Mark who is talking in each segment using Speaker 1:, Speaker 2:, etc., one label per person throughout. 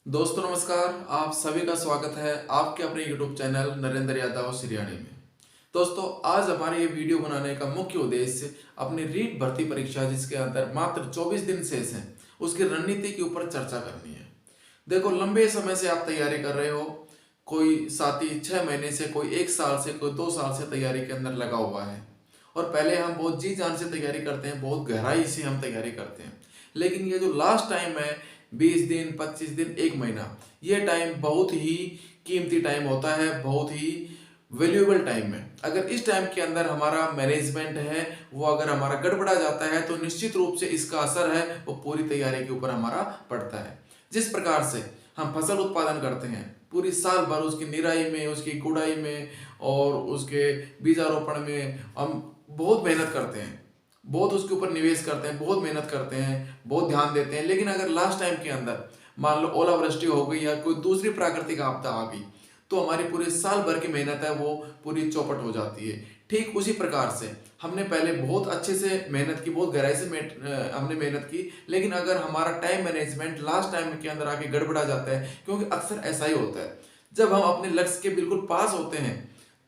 Speaker 1: दोस्तों नमस्कार। आप सभी का स्वागत है आपके अपने YouTube चैनल नरेंद्र यादव सिरियानी में। दोस्तों आज हमारे ये वीडियो बनाने का मुख्य उद्देश्य अपनी रीट भर्ती परीक्षा जिसके अंदर मात्र 24 दिन शेष हैं उसकी रणनीति के ऊपर चर्चा करनी है। देखो, लंबे समय से आप तैयारी कर रहे हो, कोई साथी 6 महीने से, कोई 1 साल से, कोई 2 साल से तैयारी के अंदर लगा हुआ है और पहले हम बहुत जी जान से तैयारी करते हैं, बहुत गहराई से हम तैयारी करते हैं। लेकिन ये जो लास्ट टाइम है 20 दिन, 25 दिन, 1 महीना, ये टाइम बहुत ही कीमती टाइम होता है, बहुत ही वैल्यूएबल टाइम है। अगर इस टाइम के अंदर हमारा मैनेजमेंट है वो अगर हमारा गड़बड़ा जाता है तो निश्चित रूप से इसका असर है वो पूरी तैयारी के ऊपर हमारा पड़ता है। जिस प्रकार से हम फसल उत्पादन करते हैं पूरी साल भर, उसकी निराई में, उसकी गुड़ाई में और उसके बीजारोपण में हम बहुत मेहनत करते हैं, बहुत उसके ऊपर निवेश करते हैं, बहुत मेहनत करते हैं, बहुत ध्यान देते हैं। लेकिन अगर लास्ट टाइम के अंदर मान लो ओलावृष्टि हो गई या कोई दूसरी प्राकृतिक आपदा आ गई तो हमारी पूरे साल भर की मेहनत है वो पूरी चौपट हो जाती है। ठीक उसी प्रकार से हमने पहले बहुत अच्छे से मेहनत की, बहुत गहराई से हमने मेहनत की, लेकिन अगर हमारा टाइम मैनेजमेंट लास्ट टाइम के अंदर आके गड़बड़ा जाता है, क्योंकि अक्सर ऐसा ही होता है जब हम अपने लक्ष्य के बिल्कुल पास होते हैं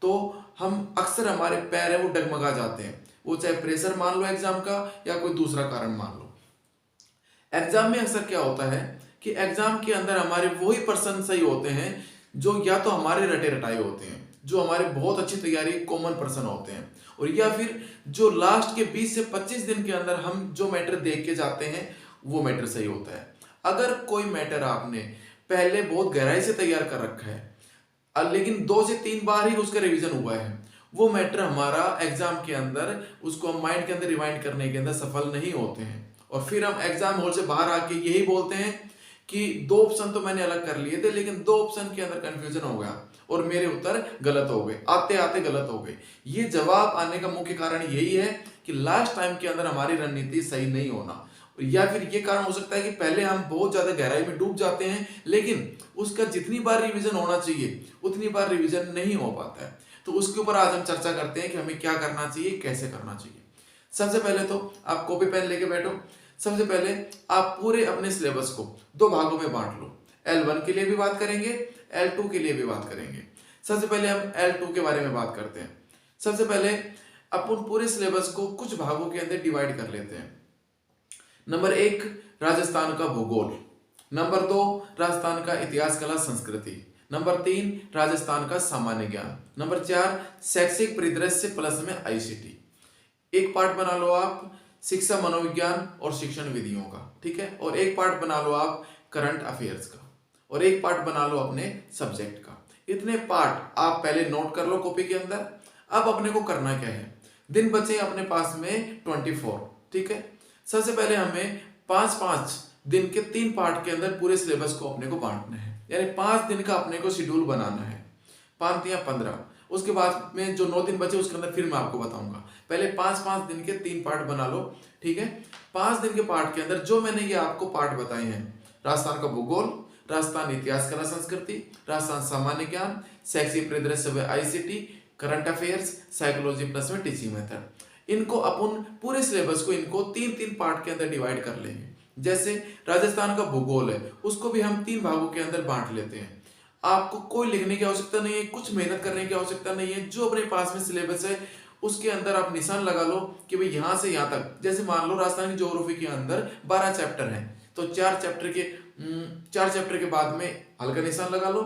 Speaker 1: तो हम अक्सर हमारे पैर है वो डगमगा जाते हैं। वो चाहे प्रेशर मान लो एग्जाम का या कोई दूसरा कारण मान लो। एग्जाम में अक्सर क्या होता है कि एग्जाम के अंदर हमारे वही पर्सन सही होते हैं जो या तो हमारे रटे रटाए होते हैं, जो हमारे बहुत अच्छी तैयारी कॉमन पर्सन होते हैं, और या फिर जो लास्ट के 20 से 25 दिन के अंदर हम जो मैटर देख के जाते हैं वो मैटर सही होता है। अगर कोई मैटर आपने पहले बहुत गहराई से तैयार कर रखा है लेकिन 2 से 3 बार ही उसका रिवीजन हुआ है, वो मैटर हमारा एग्जाम के अंदर उसको हम माइंड के अंदर रिवाइंड करने के अंदर सफल नहीं होते हैं और फिर हम एग्जाम हॉल से बाहर आके यही बोलते हैं कि 2 ऑप्शन तो मैंने अलग कर लिए थे लेकिन 2 ऑप्शन के अंदर कंफ्यूजन हो गया और मेरे उत्तर गलत हो गए, आते आते गलत हो गए। ये जवाब आने का मुख्य कारण यही है कि लास्ट टाइम के अंदर हमारी रणनीति सही नहीं होना, या फिर ये कारण हो सकता है कि पहले हम बहुत ज्यादा गहराई में डूब जाते हैं लेकिन उसका जितनी बार रिवीजन होना चाहिए उतनी बार रिवीजन नहीं हो पाता है। तो उसके ऊपर आज हम चर्चा करते हैं कि हमें क्या करना चाहिए, कैसे करना चाहिए। सबसे पहले तो आप कॉपी पेन लेके बैठो। सबसे पहले आप पूरे अपने सिलेबस को 2 भागों में बांट लो। L1 के लिए भी बात करेंगे, L2 के लिए भी बात करेंगे। सबसे पहले हम L2 के बारे में बात करते हैं। सबसे पहले अपन पूरे सिलेबस को कुछ भागों के अंदर डिवाइड कर लेते हैं। नंबर 1 राजस्थान का भूगोल, नंबर 2 राजस्थान का इतिहास कला संस्कृति, नंबर 3 राजस्थान का सामान्य ज्ञान, नंबर 4 शैक्षिक परिदृश्य प्लस में आईसीटी। एक पार्ट बना लो आप शिक्षा मनोविज्ञान और शिक्षण विधियों का, ठीक है, और एक पार्ट बना लो आप करंट अफेयर्स का, और एक पार्ट बना लो अपने सब्जेक्ट का। इतने पार्ट आप पहले नोट कर लो कॉपी के अंदर। अब अपने को करना क्या है, दिन बचे अपने पास में 24, ठीक है। सबसे पहले हमें 5-5 दिन के 3 पार्ट के अंदर पूरे सिलेबस को अपने को बांटना है, यानी 5 दिन का अपने को शेड्यूल बनाना है, 5 या 15। उसके बाद में जो 9 दिन बचे उसके अंदर फिर मैं आपको बताऊंगा। पहले 5-5 दिन के 3 पार्ट बना लो, ठीक है। 5 दिन के पार्ट के अंदर जो मैंने ये आपको पार्ट बताए हैं, राजस्थान का भूगोल, राजस्थान इतिहास कला संस्कृति, राजस्थान सामान्य ज्ञान, शैक्षिक परिदृश्य व ICT, current affairs, psychology plus में टीचिंग मेथड, इनको अपन पूरे सिलेबस को इनको 3-3 पार्ट के अंदर डिवाइड कर लेंगे। जैसे राजस्थान का भूगोल है उसको भी हम 3 भागों के अंदर बांट लेते हैं। आपको कोई लिखने की आवश्यकता नहीं है, कुछ मेहनत करने की आवश्यकता नहीं है, जो अपने पास में सिलेबस है उसके अंदर आप निशान लगा लो कि भाई यहाँ से यहाँ तक। जैसे मान लो राजस्थान की ज्योग्राफी के अंदर 12 चैप्टर हैं तो 4 चैप्टर के बाद में हल्का निशान लगा लो,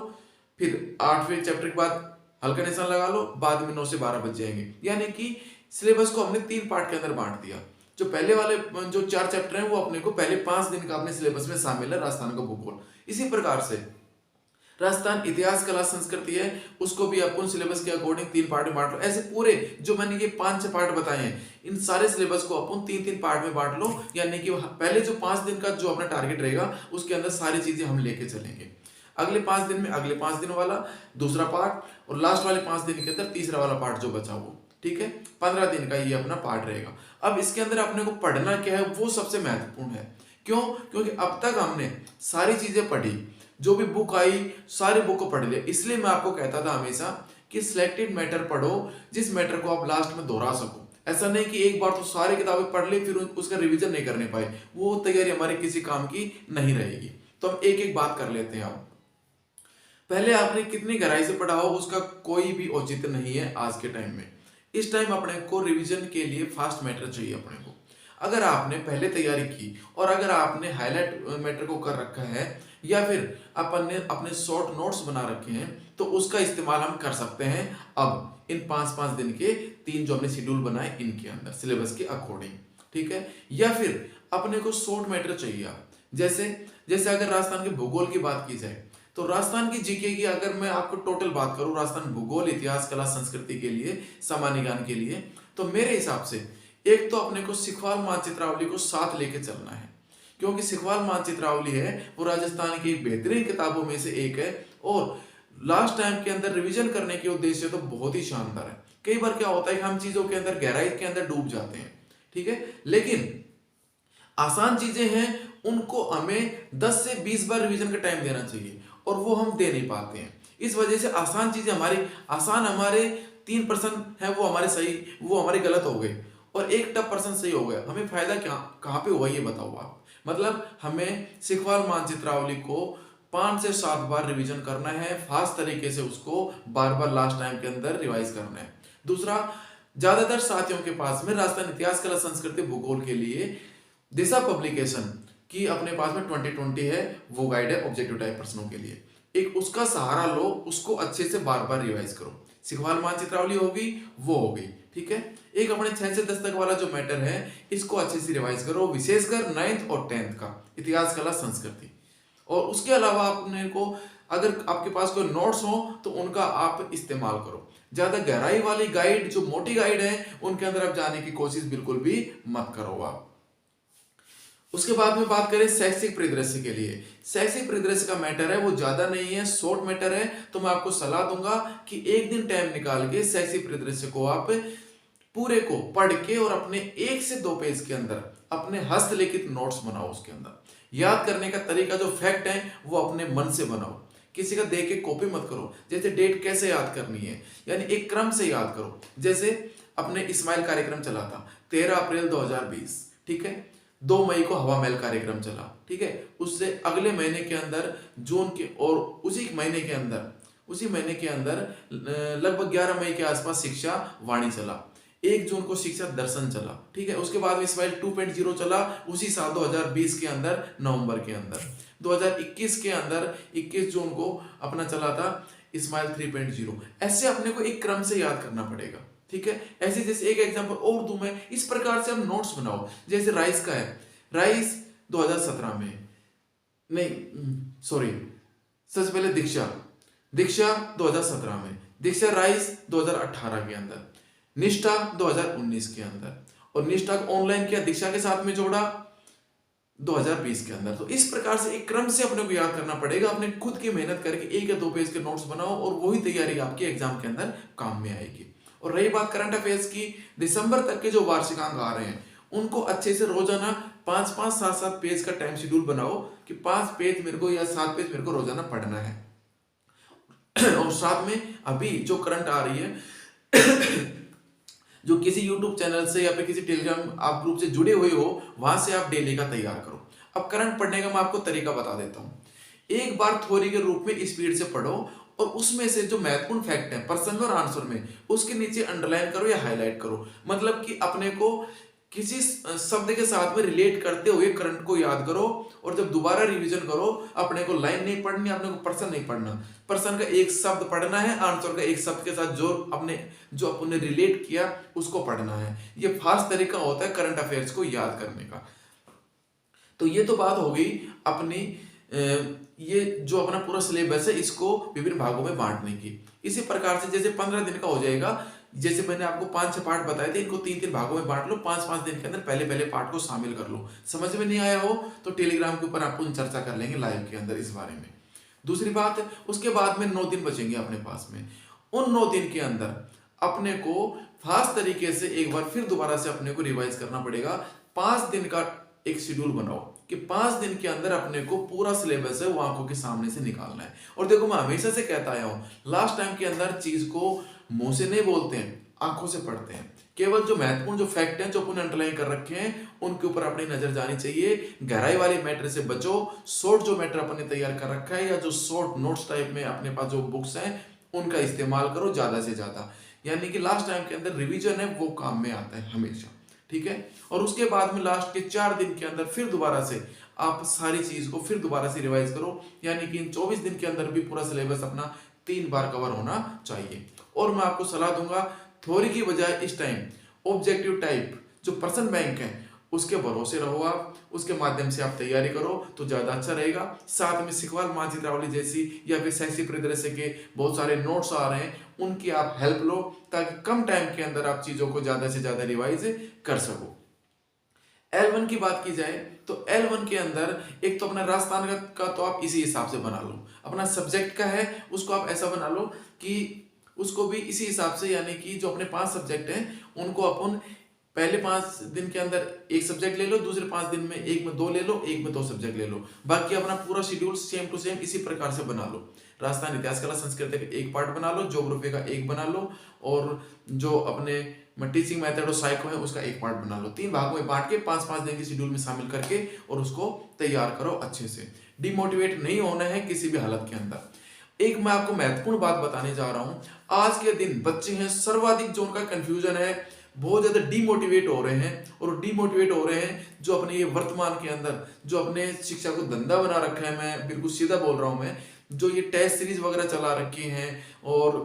Speaker 1: फिर 8वें चैप्टर के बाद हल्का निशान लगा लो, बाद में 9 से 12 बच जाएंगे। यानी कि सिलेबस को हमने 3 पार्ट के अंदर बांट दिया। जो पहले वाले जो 4 चैप्टर हैं वो अपने को पहले 5 दिन का अपने सिलेबस में शामिल है राजस्थान का भूगोल। इसी प्रकार से राजस्थान इतिहास कला संस्कृति है उसको भी अपन सिलेबस के अकॉर्डिंग 3 पार्ट में बांट लो। ऐसे पूरे जो मैंने ये 5-6 पार्ट बताए हैं इन सारे सिलेबस को अपन 3-3 पार्ट में बांट लो, यानी कि पहले जो 5 दिन का जो अपना टारगेट रहेगा उसके अंदर सारी चीजें हम लेके चलेंगे। अगले 5 दिन में अगले 5 दिन वाला दूसरा पार्ट और लास्ट वाले 5 दिन के अंदर तीसरा वाला पार्ट जो बचा वो, ठीक है। 15 दिन का ये अपना पार्ट रहेगा। अब इसके अंदर अपने को पढ़ना क्या है वो सबसे महत्वपूर्ण है। क्यों? क्योंकि अब तक हमने सारी चीजें पढ़ी, जो भी बुक आई सारी बुक को पढ़ लिया। इसलिए मैं आपको कहता था हमेशा कि सिलेक्टेड मैटर पढ़ो जिस मैटर को आप लास्ट में दोहरा सको। ऐसा नहीं कि एक बार तो सारी किताबें पढ़ ली फिर उसका रिवीजन नहीं करने पाए, वो तैयारी हमारी किसी काम की नहीं रहेगी। तो हम एक एक बात कर लेते हैं। अब पहले आपने कितनी गहराई से पढ़ा हो उसका कोई भी औचित्य नहीं है आज के टाइम में। इस टाइम अपने को रिवीजन के लिए फास्ट मैटर चाहिए अपने को। अगर आपने पहले तैयारी की और अगर आपने हाईलाइट मैटर को कर रखा है या फिर अपन ने अपने शॉर्ट नोट्स बना रखे हैं तो उसका इस्तेमाल हम कर सकते हैं अब इन 5-5 दिन के 3 जो हमने शेड्यूल बनाए इनके अंदर सिलेबस के अकॉर्डिंग, ठीक है। या फिर अपने को शॉर्ट मैटर चाहिए आप, जैसे जैसे अगर राजस्थान के भूगोल की बात की जाए तो राजस्थान की जीके की अगर मैं आपको टोटल बात करूं राजस्थान भूगोल इतिहास कला संस्कृति के लिए सामान्य ज्ञान के लिए, तो मेरे हिसाब से एक तो अपने को सिखवाल मानचित्रावली को साथ लेके चलना है, क्योंकि सिखवाल मानचित्रावली है वो राजस्थान की बेहतरीन किताबों में से एक है और लास्ट टाइम के अंदर रिवीजन करने के उद्देश्य तो बहुत ही शानदार है। कई बार क्या होता है कि हम चीजों के अंदर गहराई के अंदर डूब जाते हैं, ठीक है, लेकिन आसान चीजें हैं उनको हमें 10 से 20 बार रिवीजन का टाइम देना चाहिए और वो हम दे नहीं पाते हैं। इस वजह से आसान चीजें हमारे 3% है वो हमारे सही, वो हमारे गलत हो गए और 1% सही हो गया। हमें फायदा क्या कहाँ पे हुआ ये बताओ आप। मतलब हमें सिखवाल मानचित्रावली को 5 से 7 बार रिवीजन करना है, फास्ट तरीके से उसको बार बार लास्ट टाइम के अंदर रिवाइज करना है। दूसरा, ज्यादातर साथियों के पास में राजस्थान इतिहास कला संस्कृति भूगोल के लिए दिशा पब्लिकेशन की अपने पास में 2020 है, वो गाइड है ऑब्जेक्टिव टाइप प्रश्नों के लिए। एक उसका सहारा लो, उसको अच्छे से बार बार रिवाइज करो। सिखवाल मानचित्रावली होगी वो होगी, ठीक है। एक अपने 6 से 10 तक वाला जो मैटर है इसको अच्छे से रिवाइज करो, विशेषकर 9th और 10th का इतिहास कला संस्कृति। और उसके अलावा अपने को अगर आपके पास कोई नोट्स हो तो उनका आप इस्तेमाल करो। ज्यादा गहराई वाली गाइड जो मोटी गाइड है उनके अंदर आप जाने की कोशिश बिल्कुल भी मत करो आप। उसके बाद में बात करें शैक्षिक परिदृश्य के लिए, शैक्षिक परिदृश्य का मैटर है वो ज्यादा नहीं है, शॉर्ट मैटर है। तो मैं आपको सलाह दूंगा कि एक दिन टाइम निकाल के शैक्षिक परिदृश्य को आप पूरे को पढ़ के और अपने 1 से 2 पेज के अंदर अपने हस्तलिखित नोट्स बनाओ। उसके अंदर याद करने का तरीका जो फैक्ट है वो अपने मन से बनाओ, किसी का देख के कॉपी मत करो। जैसे डेट कैसे याद करनी है, यानी एक क्रम से याद करो। जैसे अपने इस्माइल कार्यक्रम चला था 13 अप्रैल 2020, ठीक है। 2 मई को हवा महल कार्यक्रम चला, ठीक है। उससे अगले महीने के अंदर जून के और उसी महीने के अंदर लगभग 11 मई के आसपास शिक्षा वाणी चला। 1 जून को शिक्षा दर्शन चला, ठीक है। उसके बाद में इस्माइल 2.0 चला उसी साल 2020 के अंदर नवंबर के अंदर। 2021 के अंदर 21 जून को अपना चला था इस्माइल 3.0। ऐसे अपने को एक क्रम से याद करना पड़ेगा, ठीक है। ऐसे जैसे एक एग्जांपल और दूं मैं, इस प्रकार से हम नोट्स बनाओ। जैसे राइस का है, राइस 2017 में नहीं सॉरी सबसे पहले दीक्षा 2017 में, दीक्षा राइस 2018 के अंदर, निष्ठा 2019 के अंदर और निष्ठा को ऑनलाइन किया दीक्षा के साथ में जोड़ा 2020 के अंदर। तो इस प्रकार से एक क्रम से अपने को याद करना पड़ेगा। अपने खुद की मेहनत करके 1 या 2 पेज के नोट्स बनाओ और वही तैयारी आपके एग्जाम के अंदर काम में आएगी। और रही बात करंट अफेयर्स की, दिसंबर तक के जो वार्षिकांक आ रहे हैं उनको अच्छे से रोजाना 5-5, 7-7 पेज का टाइम शेड्यूल बनाओ कि 5 पेज मेरे को या 7 पेज मेरे को रोजाना पढ़ना है। और साथ में अभी जो करंट आ रही है जो किसी YouTube चैनल से या फिर किसी टेलीग्राम आप ग्रुप से जुड़े हुए हो वहां से आप डेली का तैयार करो। अब करंट पढ़ने का मैं आपको तरीका बता देता हूं। एक बार थ्योरी के रूप में स्पीड से पढ़ो और उसमें से जो महत्वपूर्ण फैक्ट है प्रश्न और आंसर में उसके नीचे अंडरलाइन करो या हाईलाइट करो। मतलब कि अपने को किसी शब्द के साथ में रिलेट करते हुए करंट को याद करो और जब दोबारा रिवीजन करो अपने को लाइन नहीं पढ़नी, अपने को प्रश्न नहीं पढ़ना, प्रश्न का एक शब्द पढ़ना है, आंसर का एक शब्द के साथ जो अपने रिलेट किया उसको पढ़ना है। ये फास्ट तरीका होता है करंट अफेयर्स को याद करने का। तो ये तो बात हो गई अपनी ये जो अपना पूरा सिलेबस है इसको विभिन्न भागों में बांटने की। इसी प्रकार से जैसे 15 दिन का हो जाएगा, जैसे मैंने आपको 5-6 पार्ट बताए थे, इनको 3-3 भागों में बांट लो। 5-5 दिन के अंदर पहले पार्ट को शामिल कर लो। समझ में नहीं आया हो तो टेलीग्राम के ऊपर आपको चर्चा कर लेंगे लाइव के अंदर इस बारे में। दूसरी बात, उसके बाद में 9 दिन बचेंगे अपने पास में। उन 9 दिन के अंदर अपने को फास्ट तरीके से एक बार फिर दोबारा से अपने को रिवाइज करना पड़ेगा। 5 दिन का एक शेड्यूल बनाओ कि 5 दिन के अंदर अपने को पूरा सिलेबस है वो आंखों के सामने से निकालना है। और देखो मैं हमेशा से कहता आया हूं लास्ट टाइम के अंदर चीज को मुंह से नहीं बोलते हैं, आंखों से पढ़ते हैं। केवल जो महत्वपूर्ण जो फैक्ट हैं जो अपन अंडरलाइन कर रखे हैं उनके ऊपर अपनी नजर जानी चाहिए। गहराई वाले मैटर से बचो। शॉर्ट जो मैटर अपन ने तैयार कर रखा है या जो शॉर्ट नोट्स टाइप में अपने पास जो बुक्स हैं उनका इस्तेमाल करो ज्यादा से ज्यादा, यानी कि लास्ट टाइम के अंदर रिवीजन है वो काम में आता है हमेशा, ठीक है। और उसके बाद में लास्ट के 4 दिन के अंदर फिर दोबारा से आप सारी चीज को फिर दोबारा से रिवाइज करो, यानी कि इन 24 दिन के अंदर भी पूरा सिलेबस अपना 3 बार कवर होना चाहिए। और मैं आपको सलाह दूंगा थ्योरी की बजाय इस टाइम ऑब्जेक्टिव टाइप जो पर्सन बैंक है उसके भरोसे रहो, आप उसके माध्यम से आप तैयारी करो तो ज्यादा अच्छा रहेगा। साथ में सिकवाल मानचित्रावली जैसी या फिर शैक्षिक परिदृश्य के बहुत सारे नोट्स आ रहे हैं उनकी आप हेल्प लो ताकि कम टाइम के अंदर आप चीजों को ज्यादा से ज्यादा रिवाइज कर सको। L1 की बात की जाए तो L1 के अंदर एक तो अपना राजस्थान का तो आप इसी हिसाब से बना लो, अपना सब्जेक्ट का है उसको आप ऐसा बना लो कि उसको भी इसी हिसाब से, यानी कि जो अपने 5 सब्जेक्ट हैं उनको अपन पहले 5 दिन के अंदर एक सब्जेक्ट ले लो, दूसरे 5 दिन में एक में 2 ले लो, एक में 2 सब्जेक्ट ले लो, बाकी अपना पूरा शेड्यूल सेम टू सेम इसी प्रकार से बना लो। राजस्थान इतिहास कला संस्कृति का एक पार्ट बना लो, ज्योग्राफी का एक बना लो और जो अपने टीचिंग मेथड और साइको है उसका एक पार्ट बना लो। 3 भागों में बांट के 5-5 दिन के शेड्यूल में शामिल करके और उसको तैयार करो अच्छे से। डिमोटिवेट नहीं होना है किसी भी हालत के अंदर। एक मैं आपको महत्वपूर्ण बात बताने जा रहा हूं, आज के दिन बच्चे हैं सर्वाधिक जो उनका कंफ्यूजन है, बहुत ज्यादा डिमोटिवेट हो रहे हैं और डिमोटिवेट हो रहे हैं जो अपने ये वर्तमान के अंदर जो अपने शिक्षा को धंधा बना रखा है, मैं बिल्कुल सीधा बोल रहा हूं, मैं जो ये टेस्ट सीरीज वगैरह चला रखी हैं और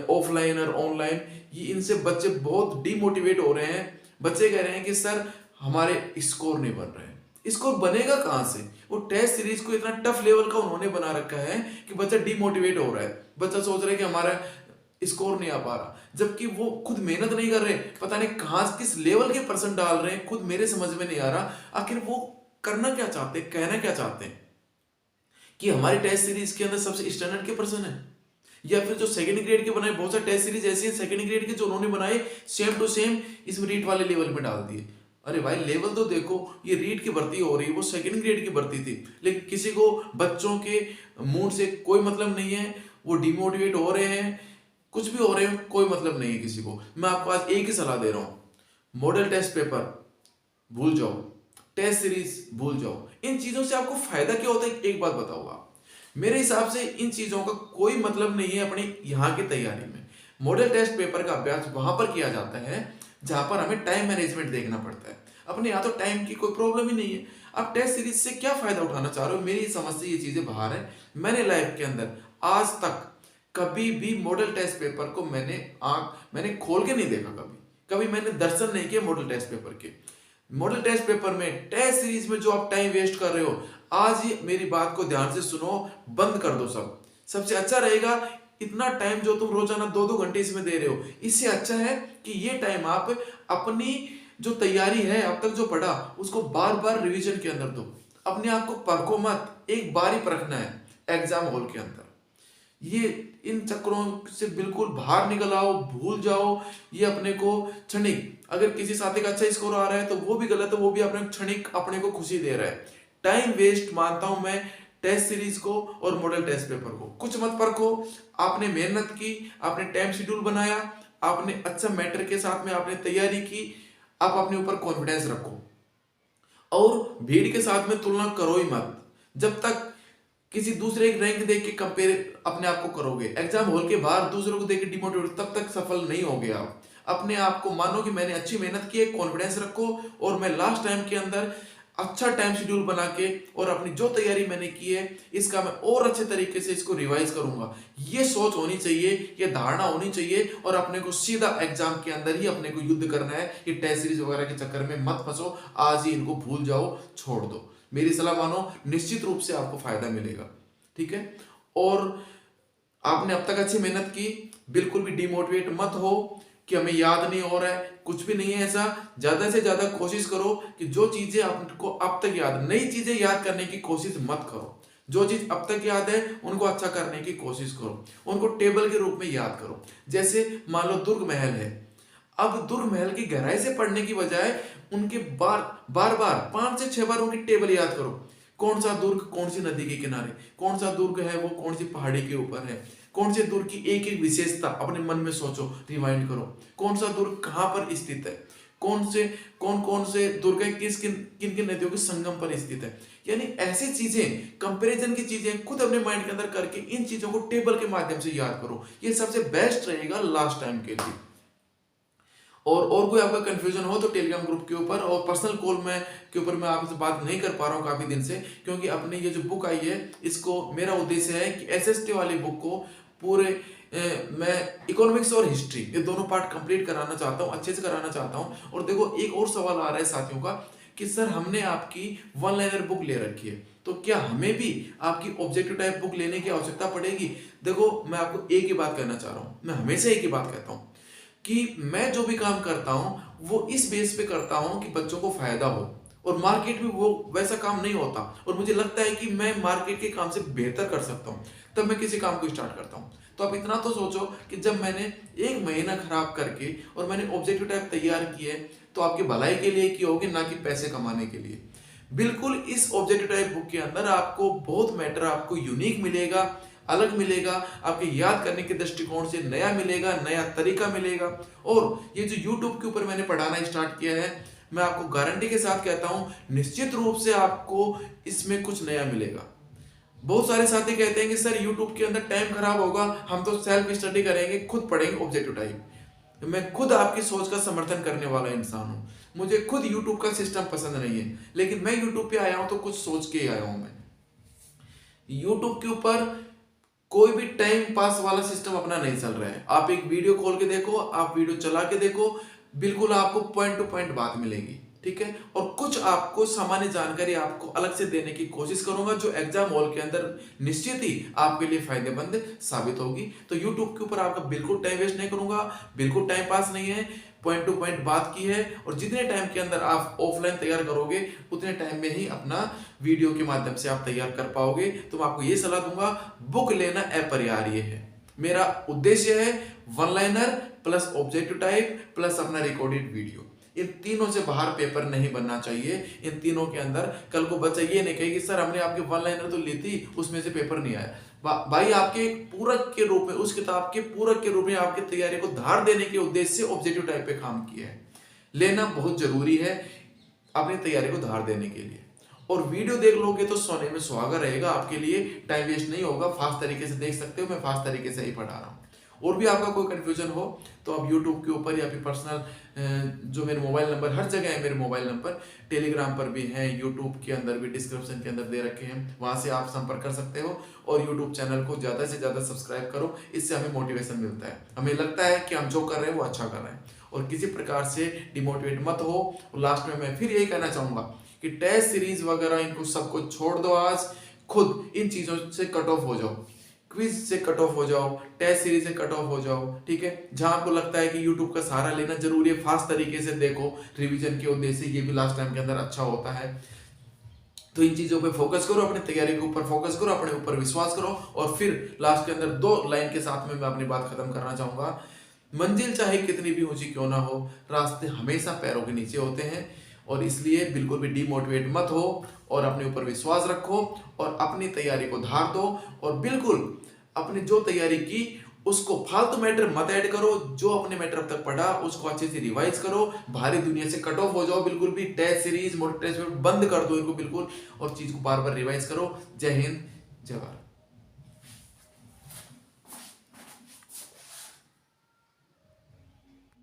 Speaker 1: ऑफलाइन और ऑनलाइन, ये इनसे बच्चे बहुत डिमोटिवेट हो रहे हैं। बच्चे कह रहे हैं कि सर हमारे स्कोर नहीं बन रहे हैं। स्कोर बनेगा कहां से? वो टेस्ट सीरीज को इतना टफ लेवल का उन्होंने बना रखा है कि बच्चा डिमोटिवेट हो रहा है। बच्चा सोच रहा है कि हमारा स्कोर नहीं आ पा रहा, जबकि वो खुद मेहनत नहीं कर रहे, पता नहीं कहां किस लेवल के पर्सन डाल रहे हैं, खुद मेरे समझ में नहीं आ रहा। आखिर वो करना क्या चाहते हैं, कहना क्या चाहते हैं कि हमारे टेस्ट सीरीज के अंदर सबसे स्टैंडर्ड के पर्सन है, या फिर जो सेकंड ग्रेड के बनाए बहुत सारे टेस्ट सीरीज ऐसी हैं सेकंड ग्रेड के जो उन्होंने बनाए सेम टू सेम इसमें रीट वाले लेवल में डाल दिए। अरे भाई लेवल तो देखो, ये रीट की भर्ती हो रही है, वो सेकंड ग्रेड की भर्ती थी, लेकिन किसी को बच्चों के मूड से कोई मतलब नहीं है, वो डिमोटिवेट हो रहे हैं, कुछ भी हो रहे हैं, कोई मतलब नहीं है किसी को। मैं आपको आज एक ही सलाह दे रहा हूं, मॉडल टेस्ट पेपर भूल जाओ, टेस्ट सीरीज भूल जाओ। इन चीजों से आपको फायदा क्या होता है एक बात बताऊंगा। मेरे हिसाब से इन चीजों का कोई मतलब नहीं है अपनी यहाँ की तैयारी में। मॉडल टेस्ट पेपर का अभ्यास वहां पर किया जाता है जहां पर हमें टाइम मैनेजमेंट देखना पड़ता है। अपने यहाँ तो टाइम की कोई प्रॉब्लम ही नहीं है। आप टेस्ट सीरीज से क्या फायदा उठाना चाह रहे हो, मेरी समझ से ये चीजें बाहर है। मैंने लाइफ के अंदर आज तक कभी भी मॉडल टेस्ट पेपर को मैंने खोल के नहीं देखा, कभी मैंने दर्शन नहीं किया मॉडल टेस्ट पेपर के। मॉडल टेस्ट पेपर में टेस्ट सीरीज में जो आप टाइम वेस्ट कर रहे हो, आज ही मेरी बात को ध्यान से सुनो, बंद कर दो। सबसे अच्छा रहेगा इतना टाइम जो तुम रोजाना 2-2 घंटे इसमें दे रहे हो, इससे अच्छा है कि ये टाइम आप अपनी जो तैयारी है अब तक जो पढ़ा उसको बार बार रिवीजन के अंदर दो। अपने आप को परखो मत, एक बार ही परखना है एग्जाम हॉल के अंदर। ये इन चक्रों से बिल्कुल बाहर निकल आओ, भूल जाओ ये अपने को क्षणिक। अगर किसी साथी का अच्छा स्कोर आ रहा है तो वो भी गलत है, वो भी अपने क्षणिक अपने को खुशी दे रहा है। टाइम वेस्ट मानता हूं मैं टेस्ट सीरीज को और मॉडल टेस्ट पेपर को। कुछ मत परखो, आपने मेहनत की, आपने टाइम शेड्यूल बनाया, आपने अच्छा मैटर के साथ में आपने तैयारी की, आप अपने ऊपर कॉन्फिडेंस रखो और भीड़ के साथ में तुलना करो ही मत। जब तक किसी दूसरे एक रैंक देख के कंपेयर अपने आप को करोगे, एग्जाम हॉल के बाहर दूसरों को देख के डिमोटिवेट, तब तक सफल नहीं होगे आप। अपने आप को मानो कि मैंने अच्छी मेहनत की है, कॉन्फिडेंस रखो और मैं लास्ट टाइम के अंदर अच्छा टाइम शेड्यूल बना के और अपनी जो तैयारी मैंने की है इसका मैं और अच्छे तरीके से इसको रिवाइज करूंगा। ये सोच होनी चाहिए, ये धारणा होनी चाहिए और अपने को सीधा एग्जाम के अंदर ही अपने को युद्ध करना है। ये टेस्ट सीरीज वगैरह के चक्कर में मत फंसो, आज ही इनको भूल जाओ, छोड़ दो। मेरी सलाह मानो, निश्चित रूप से आपको फायदा मिलेगा, ठीक है। और आपने अब तक अच्छी मेहनत की, बिल्कुल भी डिमोटिवेट मत हो कि हमें याद नहीं हो रहा है, कुछ भी नहीं है ऐसा। ज्यादा से ज्यादा कोशिश करो कि जो चीजें आपको अब तक याद, नई चीजें याद करने की कोशिश मत करो। जो चीज अब तक याद है उनको अच्छा करने की कोशिश करो, उनको टेबल के रूप में याद करो। जैसे मान लो दुर्ग महल है, अब दुर्ग महल की गहराई से पढ़ने की बजाय उनके बार बार 5 से 6 बार उनकी टेबल याद करो। कौन सा दुर्ग कौन सी नदी के किनारे, कौन सा दुर्ग है वो कौन सी पहाड़ी के ऊपर है, कौन से दुर्ग की एक एक विशेषता अपने मन में सोचो, रिवाइंड करो। कौन सा दुर्ग कहाँ पर स्थित है, कौन कौन से दुर्ग है, किन किन नदियों के संगम पर स्थित है। यानी ऐसी चीजें, कंपैरिजन की चीजें खुद अपने माइंड के अंदर करके इन चीजों को टेबल के माध्यम से याद करो। ये सबसे बेस्ट रहेगा लास्ट टाइम के लिए। और कोई आपका कंफ्यूजन हो तो टेलीग्राम ग्रुप के ऊपर और पर्सनल कॉल में के ऊपर मैं आपसे बात नहीं कर पा रहा हूँ काफी दिन से, क्योंकि अपनी ये जो बुक आई है इसको मेरा उद्देश्य है कि एसएसटी वाली बुक को पूरे मैं इकोनॉमिक्स और हिस्ट्री ये दोनों पार्ट कंप्लीट कराना चाहता हूँ, अच्छे से कराना चाहता हूँ। और देखो एक और सवाल आ रहा है साथियों का कि सर हमने आपकी वन लाइनर बुक ले रखी है तो क्या हमें भी आपकी ऑब्जेक्टिव टाइप बुक लेने की आवश्यकता पड़ेगी। देखो मैं आपको एक ही बात कहना चाह रहा हूँ, मैं हमेशा एक ही बात कहता हूँ कि मैं जो भी काम करता हूं वो इस बेस पे करता हूं कि बच्चों को फायदा हो, और मार्केट में वो वैसा काम नहीं होता और मुझे लगता है कि मैं मार्केट के काम से बेहतर कर सकता हूं, तब मैं किसी काम को स्टार्ट करता हूं। तो आप इतना तो सोचो कि जब मैंने एक महीना खराब करके और मैंने ऑब्जेक्टिव टाइप तैयार किए तो आपकी भलाई के लिए की होगी, ना कि पैसे कमाने के लिए। बिल्कुल इस ऑब्जेक्टिव टाइप बुक के अंदर आपको बहुत मैटर आपको यूनिक मिलेगा, अलग मिलेगा, आपके याद करने के दृष्टिकोण से नया मिलेगा, नया तरीका मिलेगा। और ये जो YouTube के ऊपर मैंने पढ़ाना स्टार्ट किया है, मैं आपको गारंटी के साथ कहता हूं निश्चित रूप से आपको इसमें कुछ नया मिलेगा। बहुत सारे साथी कहते हैं कि सर YouTube के अंदर टाइम खराब होगा, हम तो सेल्फ स्टडी करेंगे, खुद पढ़ेंगे ऑब्जेक्टिव टाइप। मैं खुद आपकी सोच का समर्थन करने वाला इंसान हूं, मुझे खुद YouTube का सिस्टम पसंद नहीं है, लेकिन मैं YouTube पे आया हूं तो कुछ सोच के ही आया हूं। मैं YouTube के ऊपर कोई भी टाइम पास वाला सिस्टम अपना नहीं चल रहा है। आप एक वीडियो खोल के देखो, आप वीडियो चला के देखो, बिल्कुल आपको पॉइंट टू पॉइंट बात मिलेगी, ठीक है। और कुछ आपको सामान्य जानकारी आपको अलग से देने की कोशिश करूंगा जो एग्जाम हॉल के अंदर निश्चित ही आपके लिए फायदेमंद साबित होगी। तो YouTube के ऊपर आपका बिल्कुल टाइम वेस्ट नहीं करूंगा, बिल्कुल टाइम पास नहीं है, पॉइंट टू पॉइंट बात की है। और जितने टाइम के अंदर आप ऑफलाइन तैयार करोगे उतने टाइम में ही अपना वीडियो के माध्यम से आप तैयार कर पाओगे। तो मैं आपको ये सलाह दूंगा, बुक लेना अपरिहार्य है। मेरा उद्देश्य है one liner plus objective type plus अपना रिकॉर्डेड वीडियो, इन तीनों से बाहर पेपर नहीं बनना चाहिए। इन तीनों के अंदर कल को बच्चा ये नहीं कहे कि सर हमने आपकी वन लाइनर तो ली थी उसमें से पेपर नहीं आया। भाई आपके पूरक के रूप में, उस किताब के पूरक के रूप में आपकी तैयारी को धार देने के उद्देश्य से ऑब्जेक्टिव टाइप पे काम किया है। लेना बहुत जरूरी है अपनी तैयारी को धार देने के लिए। और वीडियो देख लोगे तो सोने में सुहागा रहेगा, आपके लिए टाइम वेस्ट नहीं होगा, फास्ट तरीके से देख सकते हो। मैं फास्ट तरीके से ही पढ़ा रहा हूँ। और भी आपका कोई कंफ्यूजन हो तो आप YouTube के ऊपर या फिर पर्सनल जो मेरे मोबाइल नंबर हर जगह है, मेरे मोबाइल नंबर टेलीग्राम पर भी है, YouTube के अंदर भी डिस्क्रिप्शन के अंदर दे रखे हैं, वहां से आप संपर्क कर सकते हो। और YouTube चैनल को ज़्यादा से ज़्यादा सब्सक्राइब करो, इससे हमें मोटिवेशन मिलता है, हमें लगता है कि हम जो कर रहे हैं वो अच्छा कर रहे हैं। और किसी प्रकार से डिमोटिवेट मत हो। और लास्ट में मैं फिर यही कहना चाहूँगा कि टेस्ट सीरीज वगैरह इनको सबको छोड़ दो, आज खुद इन चीज़ों से कट ऑफ हो जाओ, क्विज से कट ऑफ हो जाओ, टेस्ट सीरीज से कट ऑफ हो जाओ, ठीक है। जहां आपको लगता है कि YouTube का सहारा लेना जरूरी है, फास्ट तरीके से देखो, रिवीजन के उद्देश्य ये भी लास्ट टाइम के अंदर अच्छा होता है। तो इन चीजों पे फोकस करो, अपनी तैयारी के ऊपर फोकस करो, अपने ऊपर विश्वास करो। और फिर लास्ट के अंदर 2 लाइन के साथ में मैं अपनी बात खत्म करना चाहूंगा। मंजिल चाहे कितनी भी ऊंची क्यों ना हो, रास्ते हमेशा पैरों के नीचे होते हैं। और इसलिए बिल्कुल भी डिमोटिवेट मत हो और अपने ऊपर विश्वास रखो और अपनी तैयारी को धार दो। और बिल्कुल अपनी जो तैयारी की उसको फालतू मैटर मत ऐड करो, जो अपने मैटर अब तक पढ़ा उसको अच्छे से रिवाइज करो, भारी दुनिया से कट ऑफ हो जाओ, बिल्कुल भी टेस्ट सीरीज मोटर टेस्ट बंद कर दो इनको बिल्कुल, और चीज को बार बार रिवाइज करो। जय हिंद, जय भारत।